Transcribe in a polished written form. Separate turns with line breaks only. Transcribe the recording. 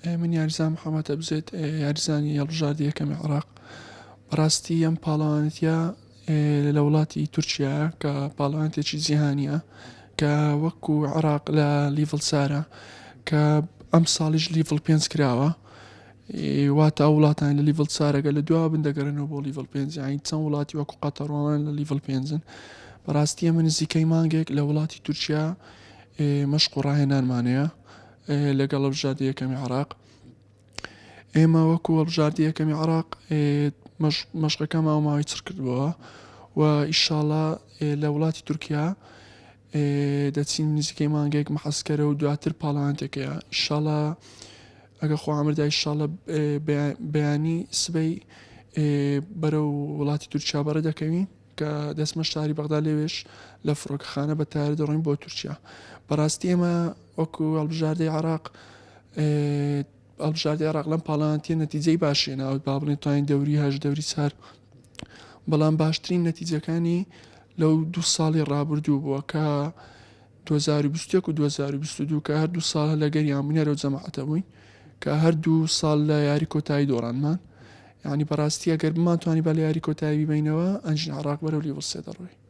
من یاریزان محەممەدە بزێت یاریزانی هەڵبژاردی یەکەمی عێراق بەڕاستی ئەم پاڵەوانێتیە لە وڵاتی تورکیایە کە پاڵەوانێتێکی جیهانیە کە وەکو عێراق لە لیڤڵ چارە کە ئەم ساڵیش لیڤڵ 5 کراوە واتە ئەو وڵاتان لە لیڤڵ چارەگە لە دوا بندەگەرنەوە بۆ لیڤڵ 5 یانی چەند وڵاتی وەکو قەتەڕۆوان لە لیڤڵ 5 بەڕاستی ئەمە نزیکەی مانگێک لە وڵاتی تورکیا مەشق و ڕاهێنانمانەیە لەگەڵ هەڵبژاردی یەکەمی عێراق. ئێمە وەکو هەڵبژاردی یەکەمی عێراق مەشقەکە ماوەی چڕ کردبووە و ئیشاڵڵا لە وڵاتی تورکیا دەچین نزیکەی مانگێک مەحەسکەرە و دواتر پاڵەوانێتێکەیە ئیشاڵڵا ئەگە خوا عەمردا ئیشاڵڵا بەیانی سبەی بەرەو وڵاتی تورکیا بەڕێ دەکەوین کە دەستمە شاری بەغدا لێوێش لە فڕۆکەخانە بە تایە دەڕۆین بۆ تورکیا. بەڕاستی ئێمە وەکو هەڵبژاردەی عێراق هەڵبژاردی عێراق لەم پاڵەوانێتیە نەتیجەی باشێناوە با بڵێن توانین دەوری هەژ دەوری چار بەڵام باشترین نەتیجەکانی لەو 2 ساڵی ڕابردوو بووە کە 2021 و 2022 کە هەردوو ساڵ لەگەریان بووین هەرەو جەماعەتە بووین کە هەردوو ساڵ لە یاری کۆتایی دۆڕانمان یعنی بەڕاستی ئەگەر بمانتوانی بە لە یاری کۆتایی ببینەوە ئەنجین عێراق بەرەو لیڤڵ 3 دەڕۆی.